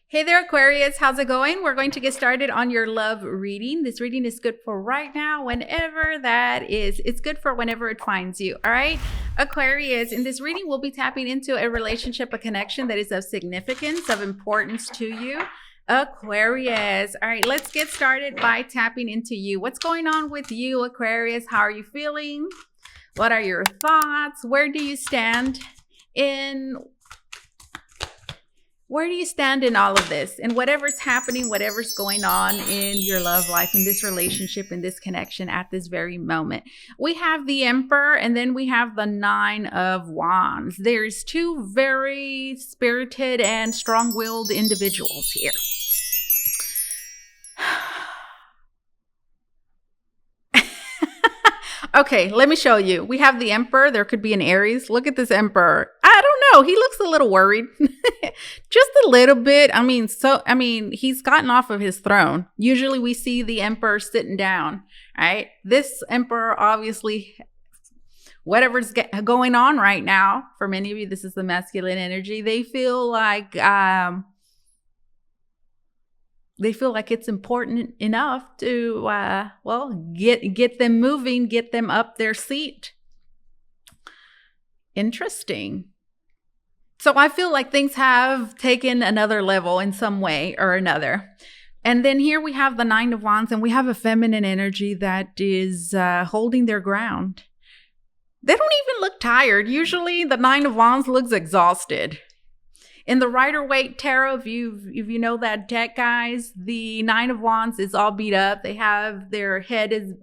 Hey there, Aquarius. How's it going? We're going to get started on your love reading. This reading is good for right now, whenever that is. It's good for whenever it finds you. All right, Aquarius, in this reading, we'll be tapping into a relationship, a connection that is of significance, of importance to you. Aquarius. All right, let's get started by tapping into you. What's going on with you, Aquarius? How are you feeling? What are your thoughts? Where do you stand in all of this and whatever's happening, whatever's going on in your love life, in this relationship, in this connection at this very moment? We have the Emperor and then we have the Nine of Wands. There's two very spirited and strong-willed individuals here. Okay, let me show you. We have the Emperor. There could be an Aries. Look at this Emperor. I don't know. He looks a little worried. Just a little bit. He's gotten off of his throne. Usually we see the Emperor sitting down, right? This Emperor, obviously, whatever's going on right now, for many of you, this is the masculine energy. They feel like it's important enough to, get them moving, get them up their seat. Interesting. So I feel like things have taken another level in some way or another. And then here we have the Nine of Wands, and we have a feminine energy that is holding their ground. They don't even look tired. Usually the Nine of Wands looks exhausted. In the Rider-Waite Tarot, if you know that deck, guys, the Nine of Wands is all beat up. They have their head is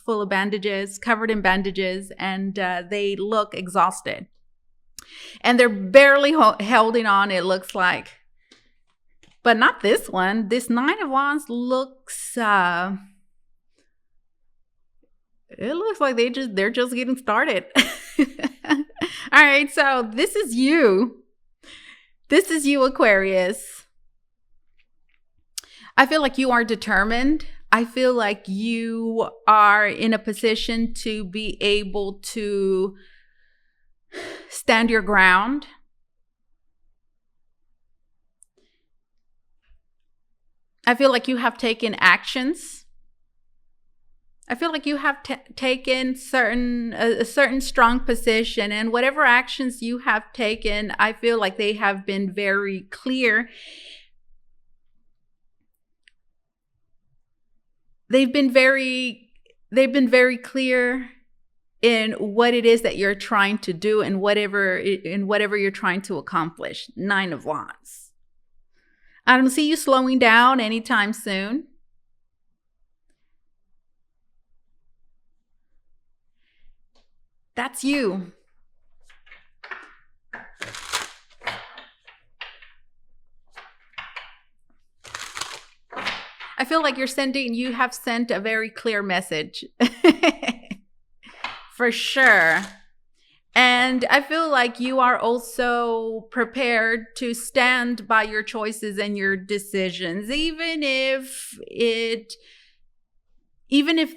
full of bandages, covered in bandages, and they look exhausted. And they're barely holding on, it looks like. But not this one. This Nine of Wands looks, it looks like they're just getting started. All right, so this is you. This is you, Aquarius. I feel like you are determined. I feel like you are in a position to be able to stand your ground. I feel like you have taken actions. I feel like you have taken a certain strong position, and whatever actions you have taken, I feel like they have been very clear. They've been very clear in what it is that you're trying to do and whatever you're trying to accomplish. Nine of Wands. I don't see you slowing down anytime soon. That's you. I feel like you have sent a very clear message. For sure. And I feel like you are also prepared to stand by your choices and your decisions, even if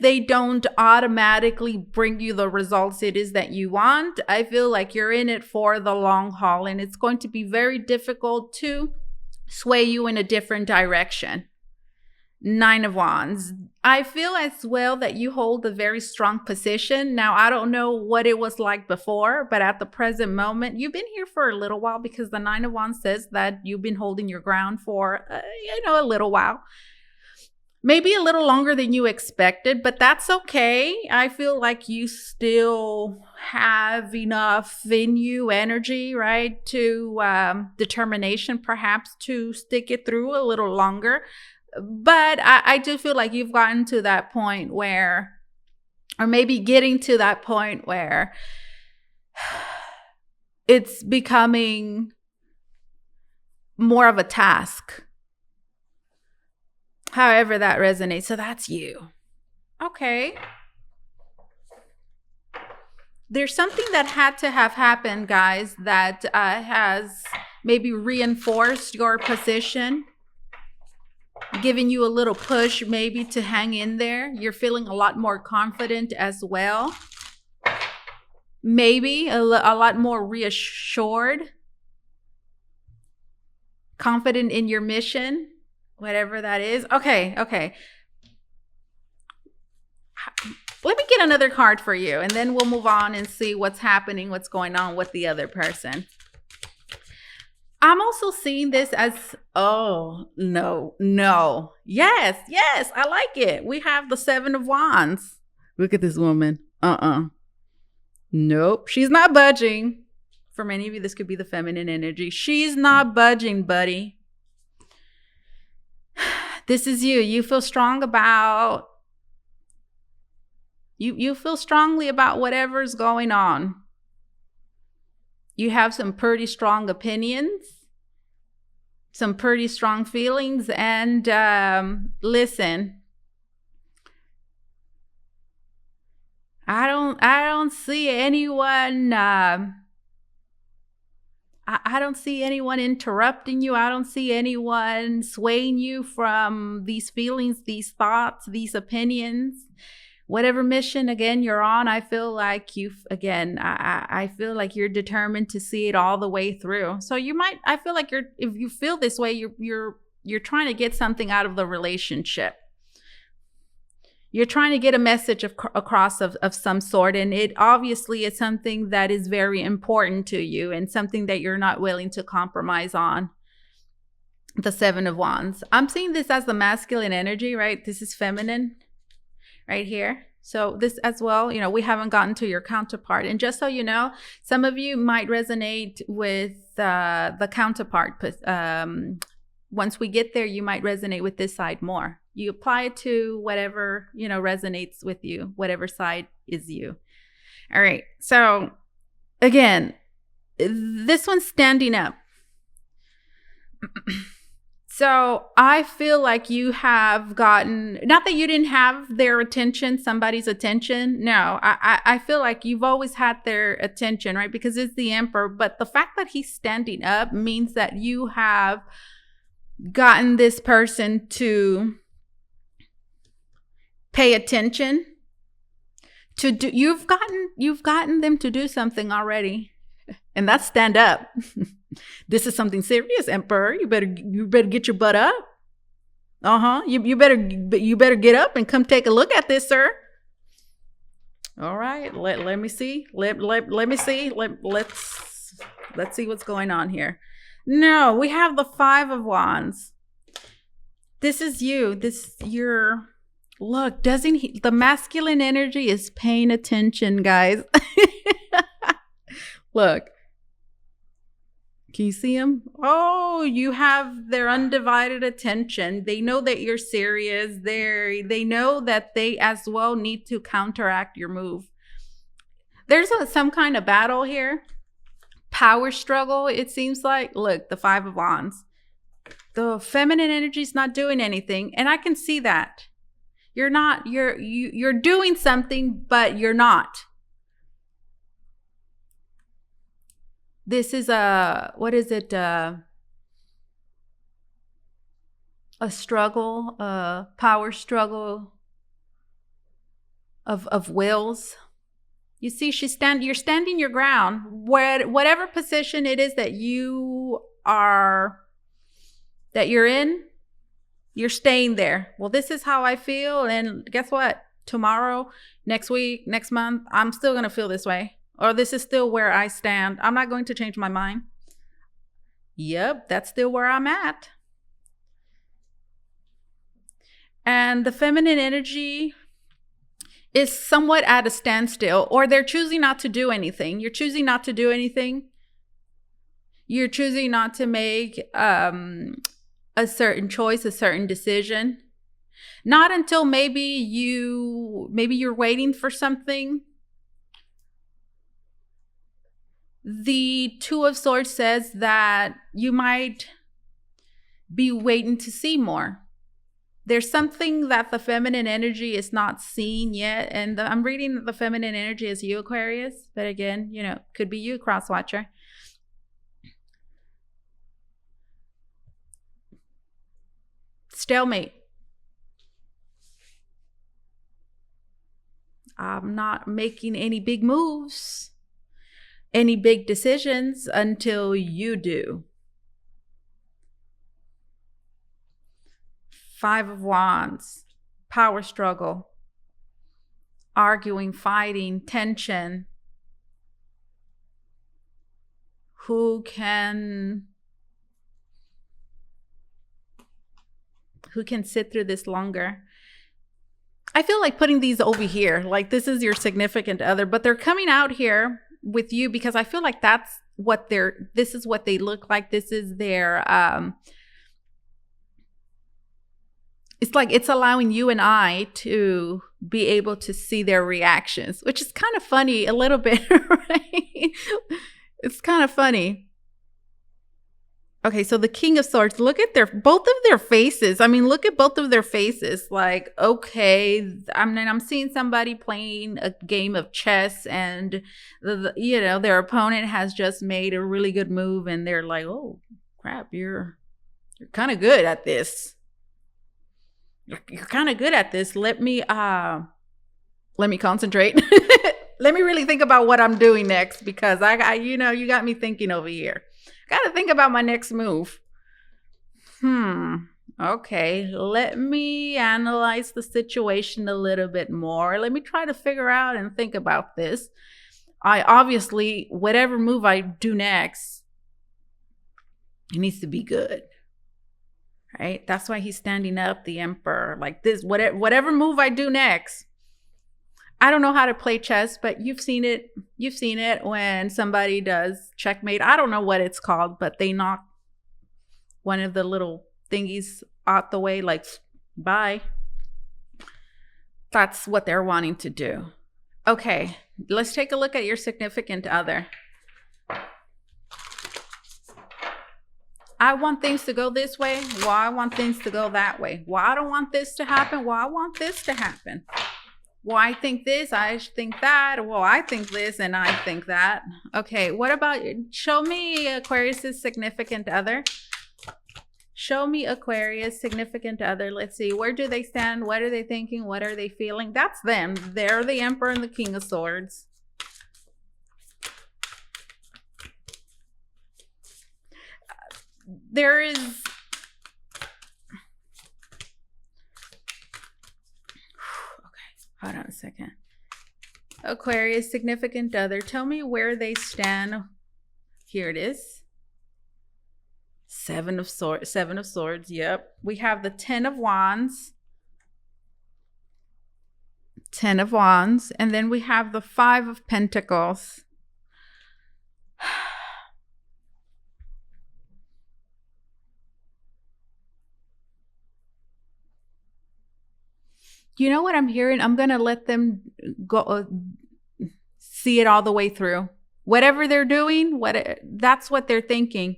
they don't automatically bring you the results it is that you want. I feel like you're in it for the long haul, and it's going to be very difficult to sway you in a different direction. Nine of Wands. I feel as well that you hold a very strong position. Now, I don't know what it was like before, but at the present moment, you've been here for a little while, because the Nine of Wands says that you've been holding your ground for, a little while. Maybe a little longer than you expected, but that's okay. I feel like you still have enough in you energy, right, to determination perhaps to stick it through a little longer. But I do feel like you've gotten to that point where, or maybe getting to that point where it's becoming more of a task. However that resonates. So that's you. Okay. There's something that had to have happened, guys, that has maybe reinforced your position, giving you a little push maybe to hang in there. You're feeling a lot more confident as well. Maybe a lot more reassured. confident in your mission, whatever that is. Okay. Let me get another card for you, and then we'll move on and see what's happening, what's going on with the other person. I'm also seeing this as, oh, no. Yes, I like it. We have the Seven of Wands. Look at this woman. Nope, she's not budging. For many of you, this could be the feminine energy. She's not budging, buddy. This is you. You feel strong about, you feel strongly about whatever's going on. You have some pretty strong opinions, some pretty strong feelings, and listen, I don't see anyone. I don't see anyone interrupting you. I don't see anyone swaying you from these feelings, these thoughts, these opinions. Whatever mission, again, you're on, I feel like I feel like you're determined to see it all the way through. So I feel like if you feel this way, you're trying to get something out of the relationship. You're trying to get a message across of some sort. And it obviously is something that is very important to you and something that you're not willing to compromise on. The Seven of Wands. I'm seeing this as the masculine energy, right? This is feminine. Right here. So this as well, we haven't gotten to your counterpart. And just so you know, some of you might resonate with the counterpart. Once we get there, you might resonate with this side more. You apply it to whatever, resonates with you, whatever side is you. All right. So again, this one's standing up. So I feel like you have gotten, not that you didn't have their attention, somebody's attention. No, I feel like you've always had their attention, right? Because it's the Emperor. But the fact that he's standing up means that you have gotten this person to pay attention. You've gotten them to do something already. And that's stand up. This is something serious, Emperor. You better get your butt up. You better get up and come take a look at this, sir. All right. Let me see. Let me see. Let's see what's going on here. No, we have the Five of Wands. This is you. Look, doesn't he? The masculine energy is paying attention, guys. Look. Can you see them? Oh, you have their undivided attention. They know that you're serious. They know that they as well need to counteract your move. There's some kind of battle here. Power struggle, it seems like. Look, the Five of Wands. The feminine energy is not doing anything. And I can see that. You're doing something, but you're not. This is a struggle, a power struggle of wills. You see, you're standing your ground. Whatever position it is that you're in, you're staying there. Well, this is how I feel. And guess what? Tomorrow, next week, next month, I'm still going to feel this way. Or this is still where I stand. I'm not going to change my mind. Yep, that's still where I'm at. And the feminine energy is somewhat at a standstill, or they're choosing not to do anything. You're choosing not to do anything. You're choosing not to make a certain choice, a certain decision. Not until maybe you're waiting for something. The Two of Swords says that you might be waiting to see more. There's something that the feminine energy is not seeing yet. And I'm reading the feminine energy as you, Aquarius. But again, could be you, Crosswatcher. Stalemate. I'm not making any big moves, any big decisions until you do. Five of Wands, power struggle, arguing, fighting, tension. Who can sit through this longer? I feel like putting these over here, like this is your significant other, but they're coming out here with you because I feel like this is what they look like. This is their, it's like it's allowing you and I to be able to see their reactions, which is kind of funny a little bit, right? It's kind of funny. Okay, so the King of Swords, look at both of their faces. I mean, look at both of their faces. Like, okay, I'm seeing somebody playing a game of chess, and their opponent has just made a really good move, and they're like, "Oh, crap, you're kind of good at this. You're kind of good at this. Let me concentrate. Let me really think about what I'm doing next, because I you got me thinking over here. Got to think about my next move. Okay, let me analyze the situation a little bit more. Let me try to figure out and think about this. I obviously, whatever move I do next, it needs to be good. Right? That's why he's standing up, the Emperor. Like this, whatever move I do next. I don't know how to play chess, but you've seen it. You've seen it when somebody does checkmate. I don't know what it's called, but they knock one of the little thingies out the way, like, bye. That's what they're wanting to do. Okay, let's take a look at your significant other. I want things to go this way. Well, I want things to go that way. Well, I don't want this to happen. Well, I want this to happen. Well, I think this, I think that. Well, I think this, and I think that. Okay, what about, show me Aquarius' significant other. Show me Aquarius, significant other. Let's see, where do they stand? What are they thinking? What are they feeling? That's them. They're the Emperor and the King of Swords. There is... Hold on a second. Aquarius, significant other. Tell me where they stand. Here it is. Seven of Swords. Yep. We have the 10 of Wands. 10 of Wands. And then we have the 5 of Pentacles. You know what I'm hearing? I'm going to let them go see it all the way through. Whatever they're doing, that's what they're thinking.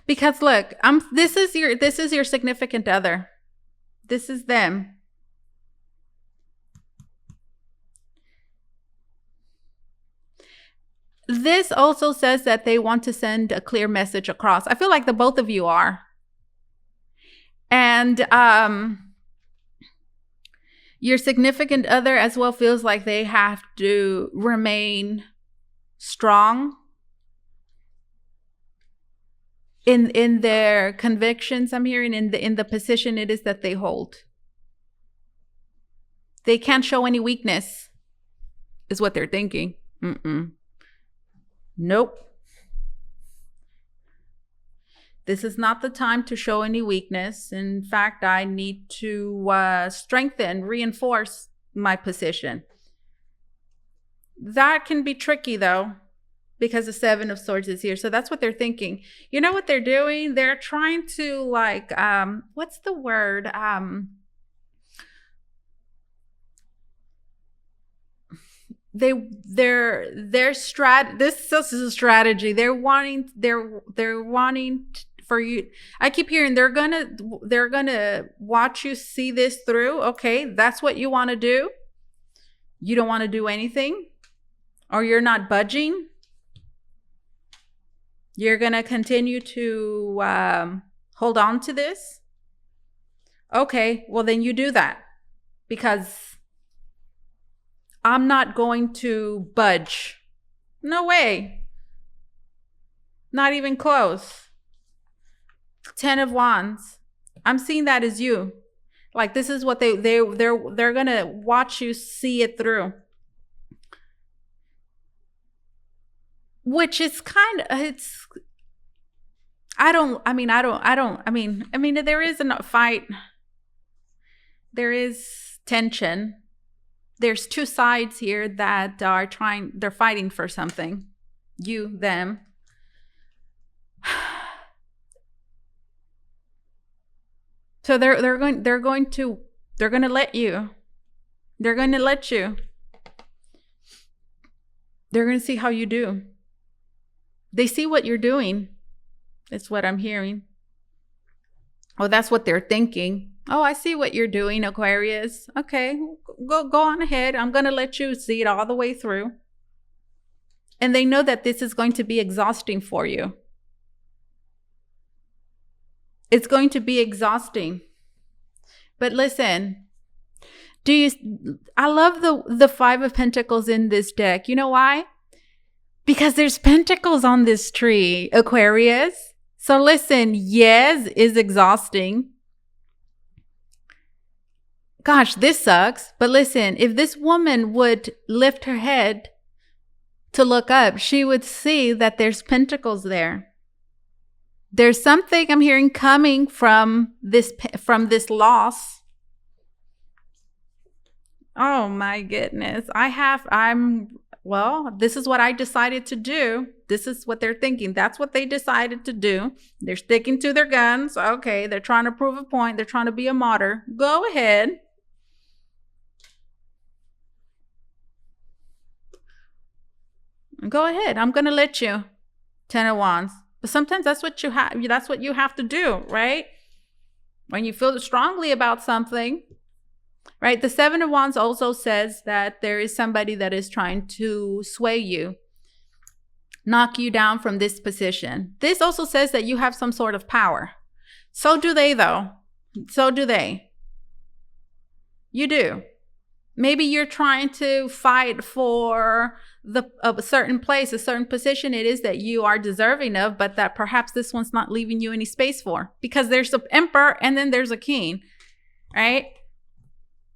Because look, this is your significant other. This is them. This also says that they want to send a clear message across. I feel like the both of you are. And your significant other as well feels like they have to remain strong in their convictions. I'm hearing in the position it is that they hold. They can't show any weakness, is what they're thinking. Nope. This is not the time to show any weakness. In fact, I need to strengthen, reinforce my position. That can be tricky, though, because the 7 of Swords is here. So that's what they're thinking. You know what they're doing? They're trying to, like, what's the word? This is a strategy. They're wanting for you. I keep hearing they're gonna watch you see this through. Okay, that's what you want to do. You don't want to do anything, or you're not budging. You're gonna continue to hold on to this. Okay, well then you do that, because I'm not going to budge. No way. Not even close. Ten of Wands. I'm seeing that as you. Like this is what they're gonna watch you see it through. Which is kind of it's. There is a fight. There is tension. There's two sides here that they're fighting for something. You, them. So they're going to let you. They're going to let you. They're going to see how you do. They see what you're doing. That's what I'm hearing. Oh, that's what they're thinking. Oh, I see what you're doing, Aquarius. Okay, go on ahead. I'm going to let you see it all the way through. And they know that this is going to be exhausting for you. It's going to be exhausting. But listen, I love the Five of Pentacles in this deck. You know why? Because there's pentacles on this tree, Aquarius. So listen, yes, is exhausting. Gosh, this sucks. But listen, if this woman would lift her head to look up, she would see that there's pentacles there. There's something I'm hearing coming from this loss. Oh my goodness. This is what I decided to do. This is what they're thinking. That's what they decided to do. They're sticking to their guns. Okay, they're trying to prove a point. They're trying to be a martyr. Go ahead. Go ahead. I'm going to let you. Ten of Wands. But sometimes that's what you have to do, right? When you feel strongly about something, right? The Seven of Wands also says that there is somebody that is trying to sway you, knock you down from this position. This also says that you have some sort of power. So do they, though. So do they. You do. Maybe you're trying to fight for a certain place, a certain position it is that you are deserving of, but that perhaps this one's not leaving you any space for, because there's an emperor and then there's a king, right?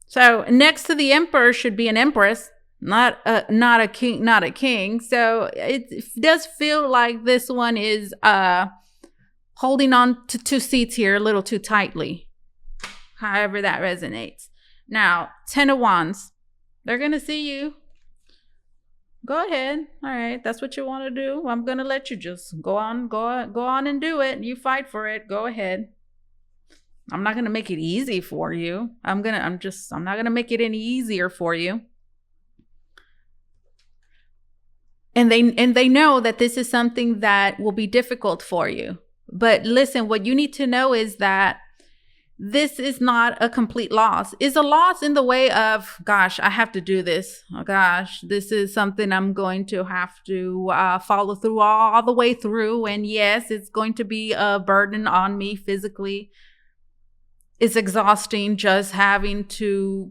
So next to the emperor should be an empress, not a king. So it does feel like this one is holding on to two seats here a little too tightly, however that resonates. Now, Ten of Wands, they're going to see you. Go ahead. All right. That's what you want to do. I'm going to let you just go on and do it. You fight for it. Go ahead. I'm not going to make it easy for you. I'm not going to make it any easier for you. And they know that this is something that will be difficult for you. But listen, what you need to know is that this is not a complete loss. It's a loss in the way of, gosh, I have to do this. Oh, gosh, this is something I'm going to have to follow through all the way through. And yes, it's going to be a burden on me physically. It's exhausting just having to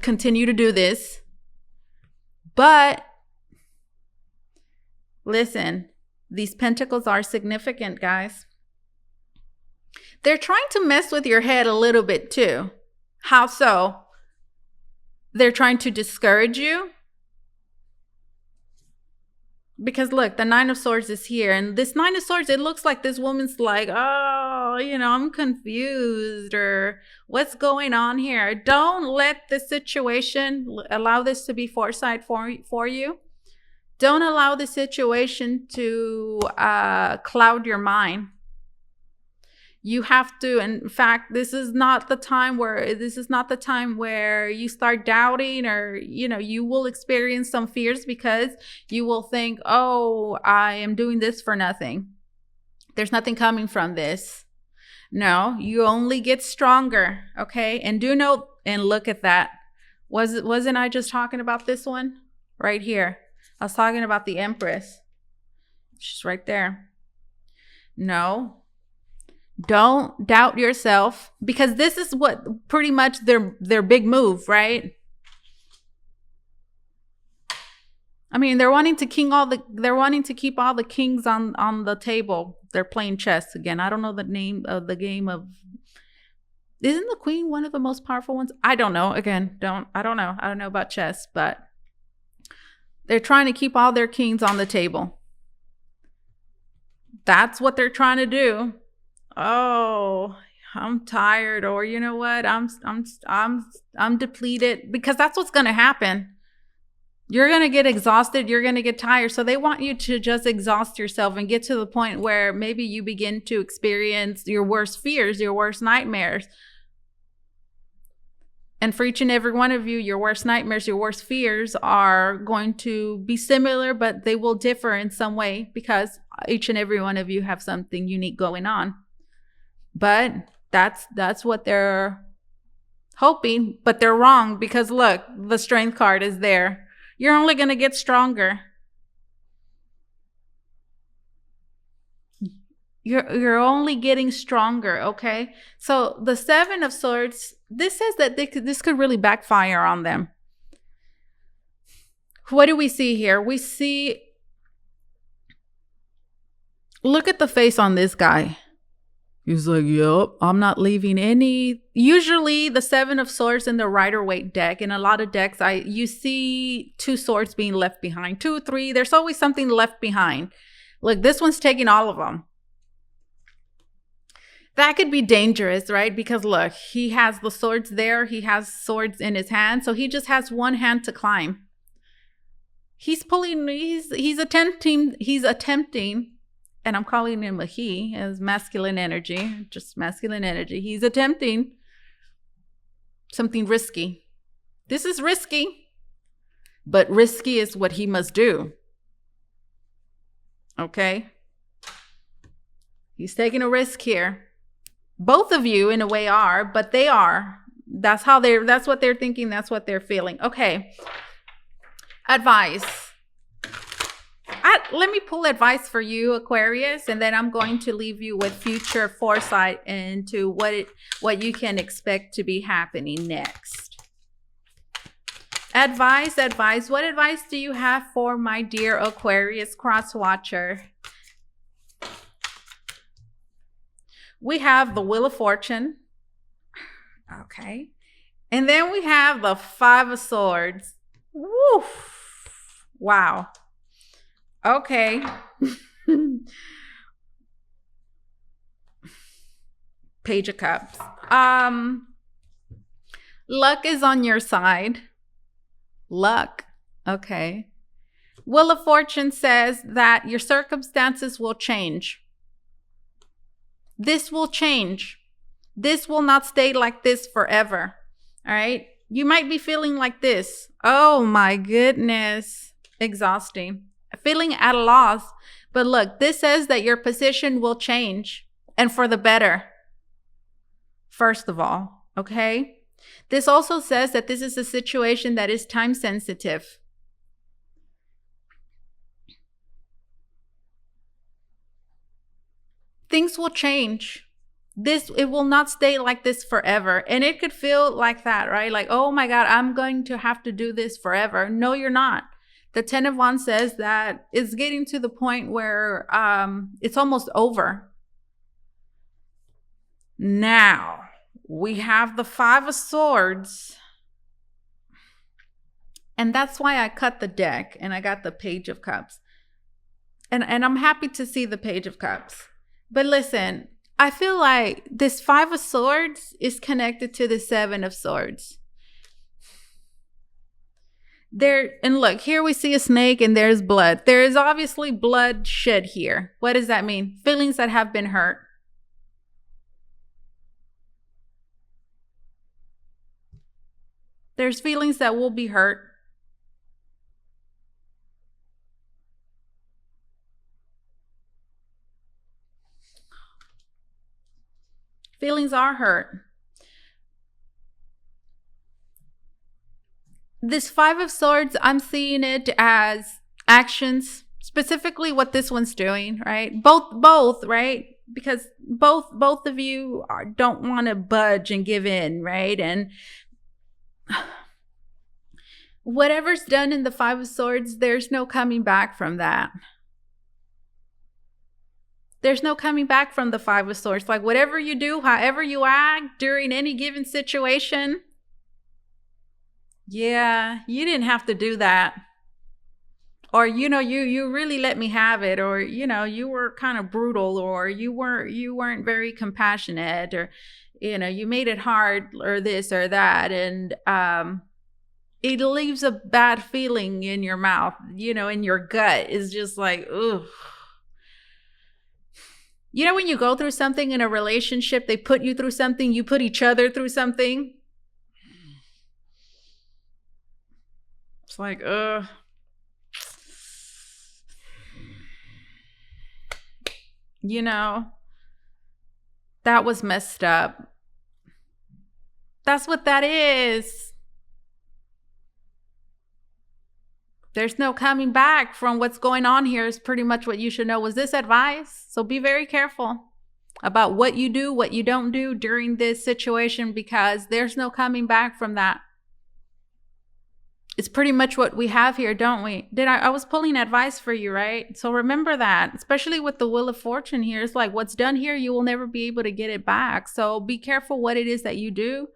continue to do this. But listen, these pentacles are significant, guys. They're trying to mess with your head a little bit too. How so? They're trying to discourage you. Because look, the Nine of Swords is here. And this Nine of Swords, it looks like this woman's like, oh, I'm confused, or what's going on here? Don't let the situation, allow this to be foresight for you. Don't allow the situation to cloud your mind. You have to, in fact, this is not the time where you start doubting, or, you will experience some fears because you will think, oh, I am doing this for nothing. There's nothing coming from this. No, you only get stronger. Okay. And do know, and look at that. Wasn't I just talking about this one right here? I was talking about the Empress. She's right there. No. Don't doubt yourself, because this is what pretty much their big move, right? I mean, they're wanting to keep all the kings on the table. They're playing chess again. I don't know the name of the game of. Isn't the queen one of the most powerful ones? I don't know. Again, I don't know. I don't know about chess, but they're trying to keep all their kings on the table. That's what they're trying to do. Oh, I'm tired, or you know what? I'm depleted, because that's what's going to happen. You're going to get exhausted. You're going to get tired. So they want you to just exhaust yourself and get to the point where maybe you begin to experience your worst fears, your worst nightmares. And for each and every one of you, your worst nightmares, your worst fears are going to be similar, but they will differ in some way, because each and every one of you have something unique going on. But that's what they're hoping, but they're wrong, because look, the strength card is there. You're only going to get stronger. You're only getting stronger, okay? So the Seven of Swords, this says that this could really backfire on them. What do we see here? We see, look at the face on this guy. He's like, yep, I'm not leaving any. Usually the Seven of Swords in the Rider-Waite deck, in a lot of decks, you see 2 swords being left behind. 2, 3, there's always something left behind. Look, this one's taking all of them. That could be dangerous, right? Because look, he has the swords there. He has swords in his hand. So he just has one hand to climb. He's attempting, and I'm calling him a he, as masculine energy, just masculine energy. He's attempting something risky. This is risky, but risky is what he must do. Okay? He's taking a risk here. Both of you, in a way, are, but they are. That's what they're thinking. That's what they're feeling. Okay. Advice. Let me pull advice for you, Aquarius, and then I'm going to leave you with future foresight into what you can expect to be happening next. Advice. What advice do you have for my dear Aquarius cross watcher? We have the Wheel of Fortune. Okay. And then we have the Five of Swords. Woo! Wow. Okay. Page of Cups. Luck is on your side. Luck. Okay. Wheel of Fortune says that your circumstances will change. This will change. This will not stay like this forever. All right. You might be feeling like this. Oh my goodness. Exhausting. Feeling at a loss. But look, this says that your position will change, and for the better. First of all, okay? This also says that this is a situation that is time sensitive. Things will change. It will not stay like this forever. And it could feel like that, right? Like, oh my God, I'm going to have to do this forever. No, you're not. The Ten of Wands says that it's getting to the point where it's almost over. Now, we have the Five of Swords. And that's why I cut the deck and I got the Page of Cups. And I'm happy to see the Page of Cups. But listen, I feel like this Five of Swords is connected to the Seven of Swords. And look, here we see a snake and there's blood. There is obviously blood shed here. What does that mean? Feelings that have been hurt. There's feelings that will be hurt. Feelings are hurt. This Five of Swords, I'm seeing it as actions, specifically what this one's doing, right? Both, right? Because both of you don't want to budge and give in, right? And whatever's done in the Five of Swords, there's no coming back from that. There's no coming back from the Five of Swords. Like whatever you do, however you act during any given situation, yeah, you didn't have to do that. Or, you really let me have it, or, you were kind of brutal, or you weren't very compassionate, or, you made it hard, or this or that. And it leaves a bad feeling in your mouth, in your gut. Is just like, ugh. When you go through something in a relationship, they put you through something, you put each other through something. It's like, ugh. That was messed up. That's what that is. There's no coming back from what's going on here is pretty much what you should know. Was this advice? So be very careful about what you do, what you don't do during this situation, because there's no coming back from that. It's pretty much what we have here, don't we? I was pulling advice for you, right? So remember that, especially with the Wheel of Fortune here. It's like what's done here, you will never be able to get it back. So be careful what it is that you do,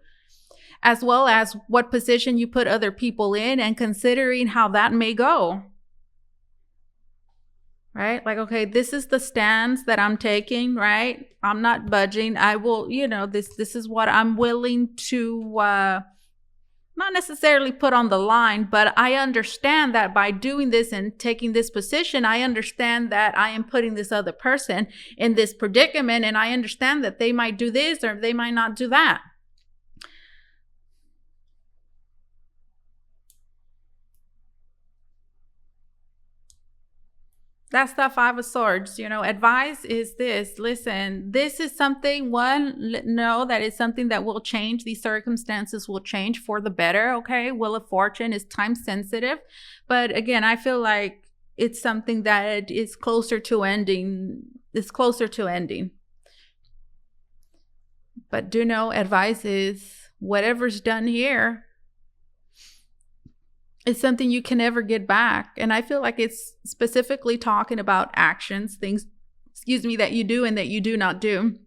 as well as what position you put other people in, and considering how that may go. Right? Like, okay, this is the stance that I'm taking, right? I'm not budging. I will, this is what I'm willing to not necessarily put on the line, but I understand that by doing this and taking this position, I understand that I am putting this other person in this predicament, and I understand that they might do this or they might not do that. That's the Five of Swords. Advice is this. Listen, this is something, know that it's something that will change. These circumstances will change for the better, okay? Wheel of Fortune is time sensitive. But again, I feel like it's something that is closer to ending. It's closer to ending. But do know, advice is whatever's done here, it's something you can never get back. And I feel like it's specifically talking about actions, things, that you do and that you do not do,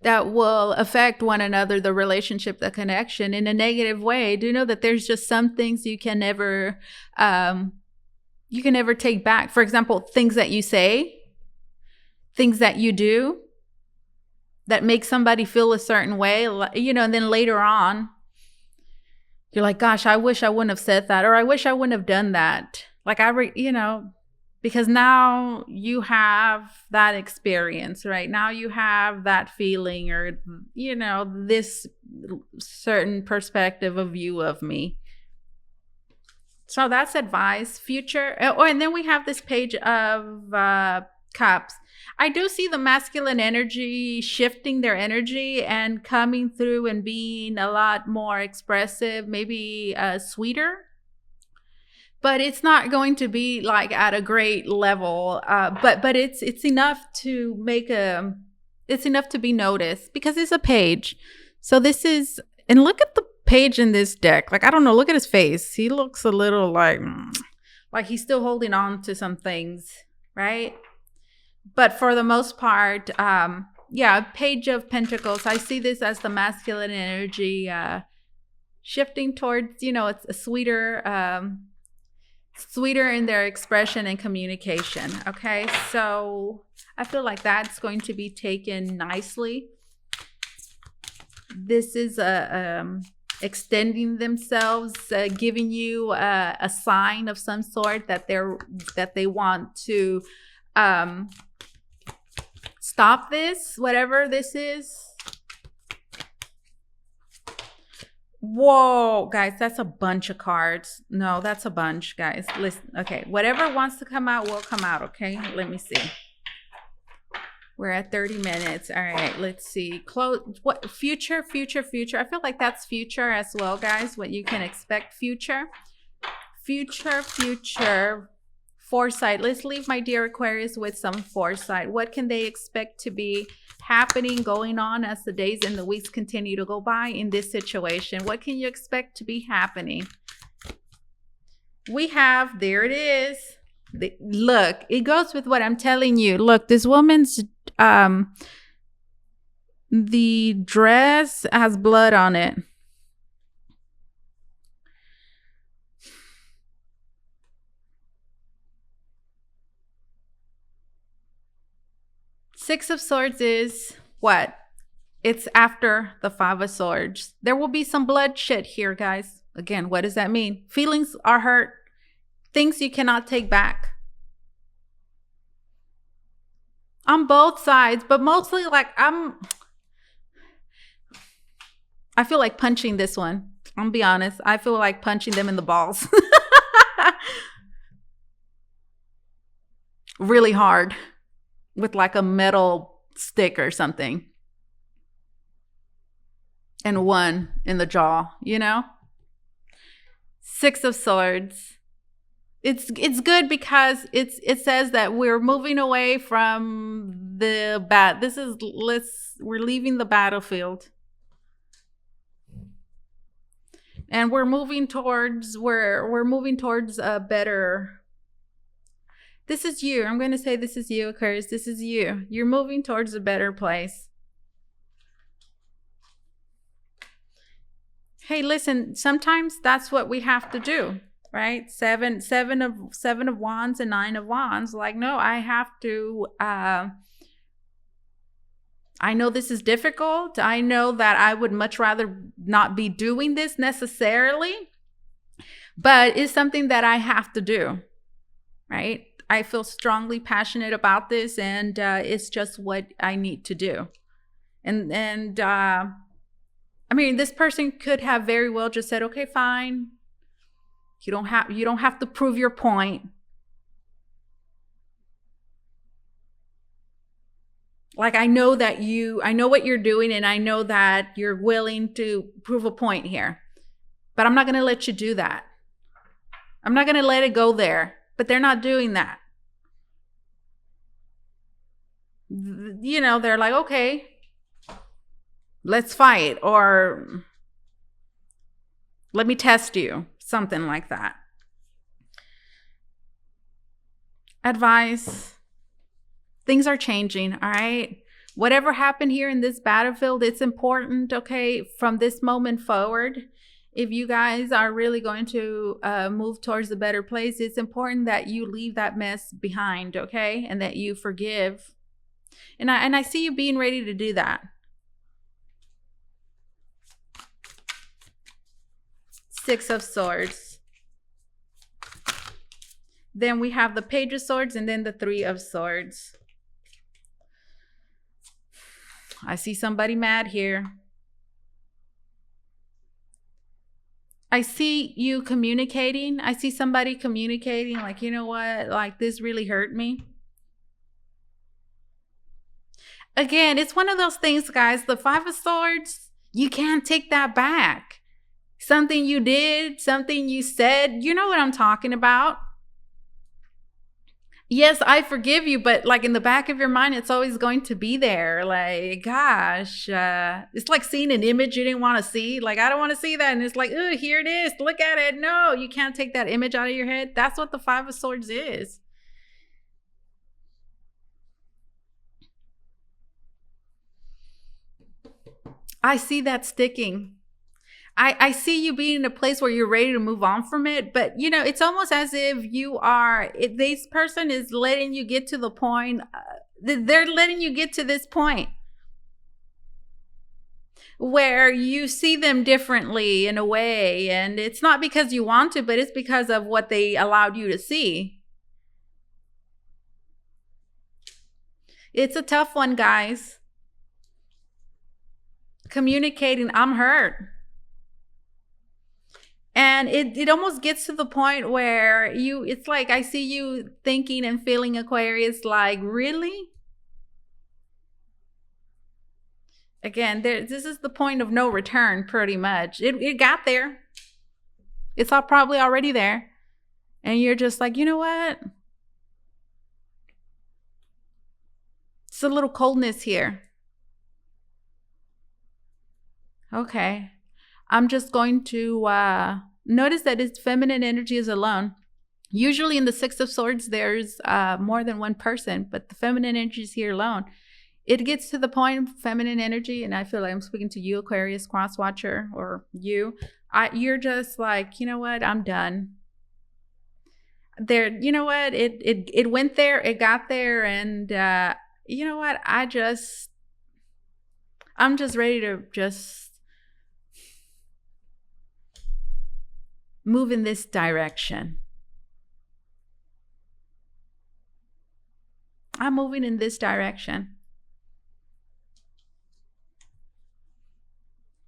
that will affect one another, the relationship, the connection in a negative way. Do know that there's just some things you can never take back. For example, things that you say, things that you do that make somebody feel a certain way, and then later on, you're like, gosh, I wish I wouldn't have said that, or I wish I wouldn't have done that. Like, because now you have that experience, right? Now you have that feeling, or, this certain perspective of view of me. So that's advice, future. Oh, and then we have this page of Cups. I do see the masculine energy shifting their energy and coming through and being a lot more expressive, maybe sweeter. But it's not going to be like at a great level. But it's enough to it's enough to be noticed, because it's a page. So this is, and look at the page in this deck. Like, I don't know, look at his face. He looks a little like he's still holding on to some things, right? But for the most part, Page of Pentacles. I see this as the masculine energy shifting towards, it's a sweeter in their expression and communication. Okay, so I feel like that's going to be taken nicely. This is extending themselves, giving you a sign of some sort that they want to stop this, whatever this is. Whoa, guys, that's a bunch of cards. No, that's a bunch, guys. Listen, okay, whatever wants to come out will come out, okay? Let me see. We're at 30 minutes. All right, let's see. Close. What? Future. I feel like that's future as well, guys. What you can expect. Future. Foresight. Let's leave my dear Aquarius with some foresight. What can they expect to be happening, going on as the days and the weeks continue to go by in this situation? What can you expect to be happening? We have, there it is. Look, it goes with what I'm telling you. Look, this woman's the dress has blood on it. Six of Swords is what? It's after the Five of Swords. There will be some bloodshed here, guys. Again, what does that mean? Feelings are hurt. Things you cannot take back. On both sides, but mostly like I feel like punching this one. I'm gonna be honest. I feel like punching them in the balls. Really hard with like a metal stick or something. And one in the jaw, you know? Six of Swords. It's good because it says that we're moving away from the bad. We're leaving the battlefield. And we're moving towards a better. This is you. I'm going to say this is you, Aquarius. This is you. You're moving towards a better place. Hey, listen, sometimes that's what we have to do, right? Seven of Wands and Nine of Wands. Like, no, I have to, I know this is difficult. I know that I would much rather not be doing this necessarily, but it's something that I have to do, right? I feel strongly passionate about this, and it's just what I need to do. And I mean, this person could have very well just said, okay, fine. You don't have to prove your point. Like, I know what you're doing, and I know that you're willing to prove a point here, but I'm not going to let you do that. I'm not going to let it go there, but they're not doing that. You know, they're like, okay, let's fight, or let me test you, something like that. Advice. Things are changing, all right? Whatever happened here in this battlefield, it's important, okay, from this moment forward. If you guys are really going to move towards a better place, it's important that you leave that mess behind, okay? And that you forgive. And I see you being ready to do that. Six of Swords. Then we have the Page of Swords, and then the Three of Swords. I see somebody mad here. I see you communicating. I see somebody communicating like, you know what, like, this really hurt me. Again, it's one of those things, guys. The Five of Swords, you can't take that back. Something you did, something you said, you know what I'm talking about. Yes, I forgive you, but like in the back of your mind, it's always going to be there. Like, gosh, it's like seeing an image you didn't want to see. Like, I don't want to see that. And it's like, oh, here it is. Look at it. No, you can't take that image out of your head. That's what the Five of Swords is. I see that sticking. I see you being in a place where you're ready to move on from it. But, you know, it's almost as if this person is letting you get to the point. They're letting you get to this point where you see them differently in a way. And it's not because you want to, but it's because of what they allowed you to see. It's a tough one, guys. Communicating, I'm hurt. And it almost gets to the point where it's like, I see you thinking and feeling, Aquarius, like, really? Again, this is the point of no return, pretty much. It got there. It's all probably already there. And you're just like, you know what? It's a little coldness here. Okay. I'm just going to Notice that its feminine energy is alone. Usually in the Six of Swords, there's more than one person, but the feminine energy is here alone. It gets to the point of feminine energy, and I feel like I'm speaking to you, Aquarius cross watcher, or you. You're just like, you know what? I'm done. There, you know what? It went there, it got there, and you know what? I'm just ready to just move in this direction. I'm moving in this direction.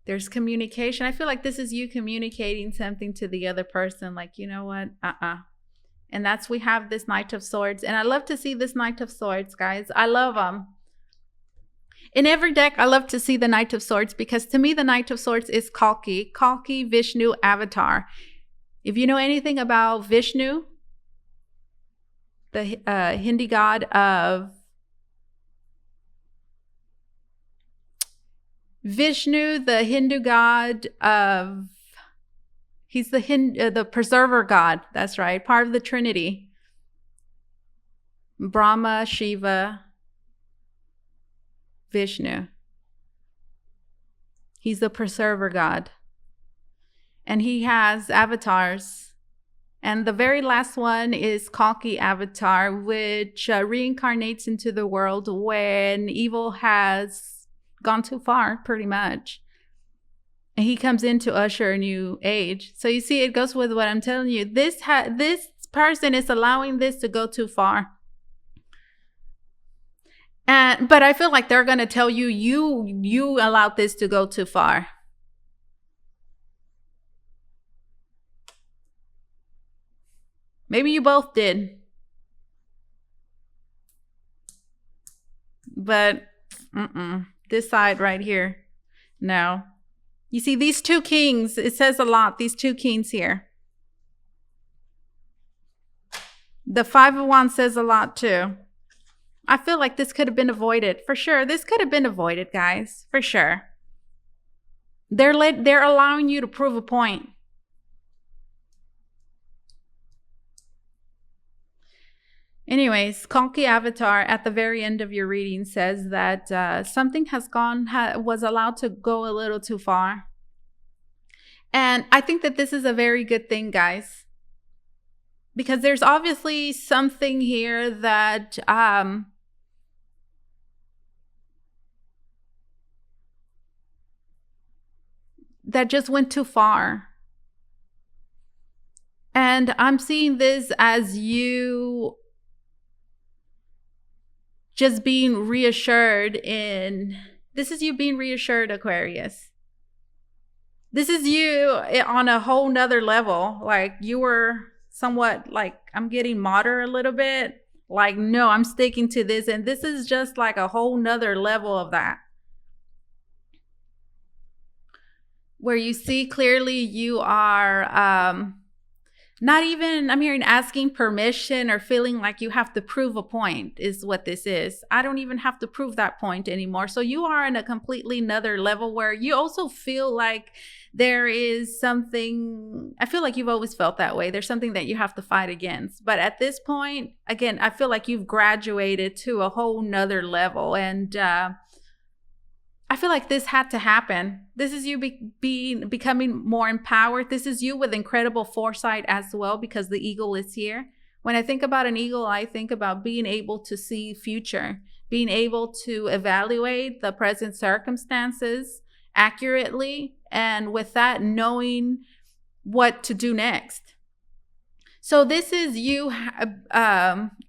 There's communication. I feel like this is you communicating something to the other person, like, you know what? And that's, we have this Knight of Swords. And I love to see this Knight of Swords, guys. I love them. In every deck, I love to see the Knight of Swords because to me, the Knight of Swords is Kalki. Kalki, Vishnu, Avatar. If you know anything about Vishnu, the Hindi god of Vishnu, the Hindu god of, he's the preserver god. That's right. Part of the Trinity. Brahma, Shiva, Vishnu. He's the preserver god. And he has avatars. And the very last one is Kalki avatar, which reincarnates into the world when evil has gone too far, pretty much. And he comes in to usher a new age. So you see, it goes with what I'm telling you. This person is allowing this to go too far. But I feel like they're going to tell you, you allowed this to go too far. Maybe you both did. But this side right here, no. You see these two kings, it says a lot, these two kings here. The Five of Wands says a lot too. I feel like this could have been avoided. For sure, this could have been avoided, guys. For sure. They're allowing you to prove a point. Anyways, Kalki Avatar at the very end of your reading says that something was allowed to go a little too far. And I think that this is a very good thing, guys. Because there's obviously something here that that just went too far. And I'm seeing this as you just being reassured this is you being reassured, Aquarius. This is you on a whole nother level. Like you were somewhat like, I'm getting martyr a little bit. Like, no, I'm sticking to this. And this is just like a whole nother level of that. Where you see clearly you are not even, I'm hearing asking permission or feeling like you have to prove a point is what this is. I don't even have to prove that point anymore. So you are in a completely another level where you also feel like there is something, I feel like you've always felt that way. There's something that you have to fight against. But at this point, again, I feel like you've graduated to a whole nother level. And I feel like this had to happen. This is you becoming more empowered. This is you with incredible foresight as well, because the eagle is here. When I think about an eagle, I think about being able to see future, being able to evaluate the present circumstances accurately, and with that, knowing what to do next. So this is you,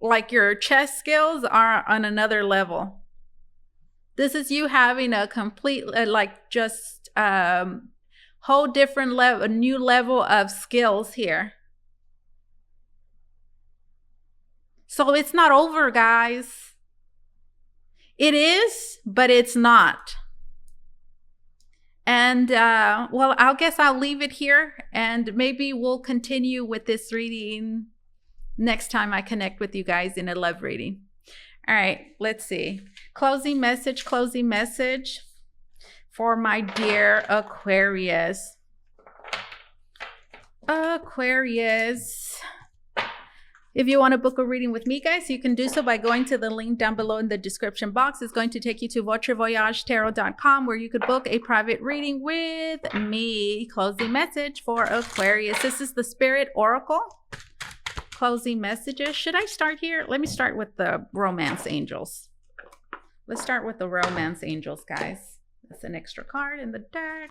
like your chess skills are on another level. This is you having a complete, whole different level, a new level of skills here. So it's not over, guys. It is, but it's not. And, well, I guess I'll leave it here, and maybe we'll continue with this reading next time I connect with you guys in a love reading. All right, let's see. Closing message for my dear Aquarius. Aquarius. If you want to book a reading with me, guys, you can do so by going to the link down below in the description box. It's going to take you to votrevoyagetarot.com, where you could book a private reading with me. Closing message for Aquarius. This is the Spirit Oracle. Closing messages. Should I start here? Let me start with the Romance Angels. Let's start with the Romance Angels, guys. That's an extra card in the deck.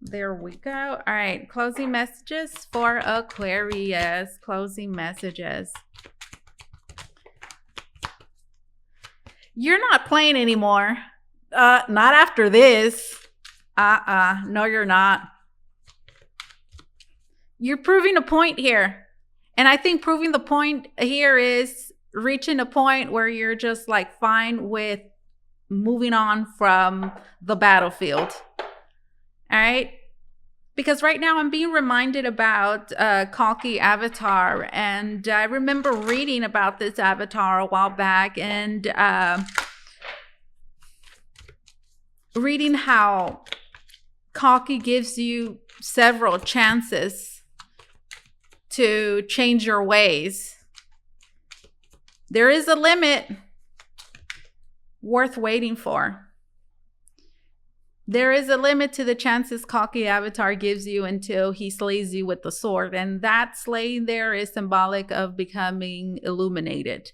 There we go. All right. Closing messages for Aquarius. Closing messages. You're not playing anymore. Not after this. No, you're not. You're proving a point here. And I think proving the point here is reaching a point where you're just like fine with moving on from the battlefield. All right. Because right now I'm being reminded about Kalki Avatar. And I remember reading about this avatar a while back and reading how Kalki gives you several chances to change your ways. There is a limit worth waiting for. There is a limit to the chances Kalki Avatar gives you until he slays you with the sword. And that slaying there is symbolic of becoming illuminated.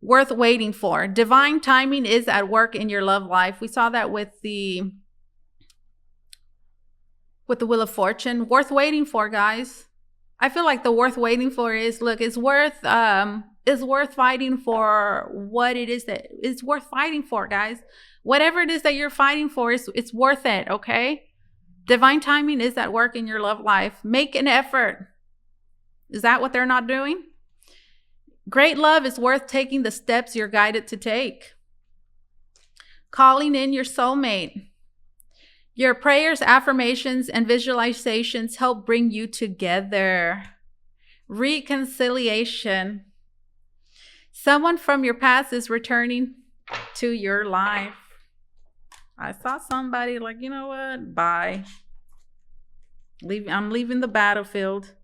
Worth waiting for. Divine timing is at work in your love life. We saw that with the Wheel of Fortune. Worth waiting for, guys. I feel like the worth waiting for is, look, it's worth fighting for what it is that it's worth fighting for, guys. Whatever it is that you're fighting for, it's worth it, okay? Divine timing is at work in your love life. Make an effort. Is that what they're not doing? Great love is worth taking the steps you're guided to take. Calling in your soulmate. Your prayers, affirmations, and visualizations help bring you together. Reconciliation. Someone from your past is returning to your life. I saw somebody like, you know what? Bye. I'm leaving the battlefield.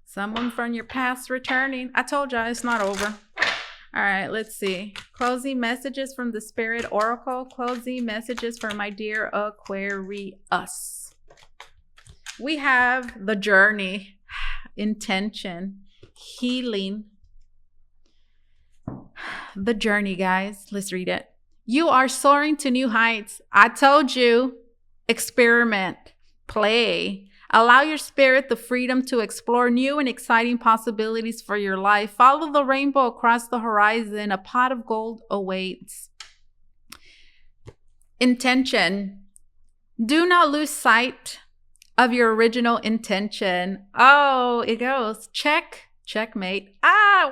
Someone from your past returning. I told y'all it's not over. All right, let's see. Closing messages from the Spirit Oracle. Closing messages for my dear Aquarius. We have the journey, intention, healing. The journey, guys. Let's read it. You are soaring to new heights. I told you, experiment, play. Allow your spirit the freedom to explore new and exciting possibilities for your life. Follow the rainbow across the horizon. A pot of gold awaits. Intention. Do not lose sight of your original intention. Oh, it goes. Checkmate.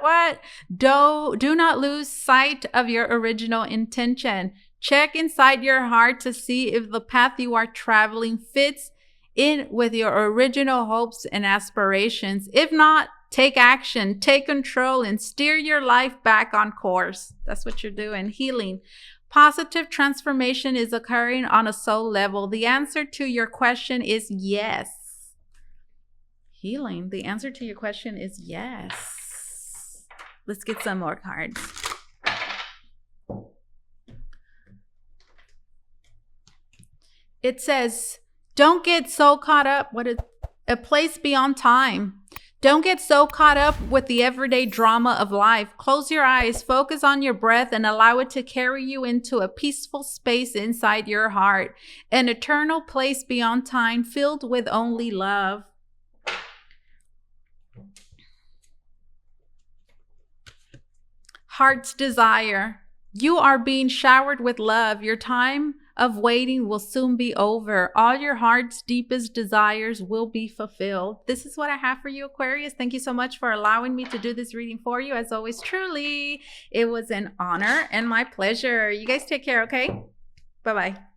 What? Do not lose sight of your original intention. Check inside your heart to see if the path you are traveling fits in with your original hopes and aspirations. If not, take action, take control, and steer your life back on course. That's what you're doing. Healing. Positive transformation is occurring on a soul level. The answer to your question is yes. Healing. The answer to your question is yes. Let's get some more cards. It says, don't get so caught up. What is a place beyond time? Don't get so caught up with the everyday drama of life. Close your eyes, focus on your breath, and allow it to carry you into a peaceful space inside your heart. An eternal place beyond time filled with only love. Heart's desire. You are being showered with love. Your time of waiting will soon be over. All your heart's deepest desires will be fulfilled. This is what I have for you, Aquarius. Thank you so much for allowing me to do this reading for you. As always, truly, it was an honor and my pleasure. You guys take care, okay? Bye-bye.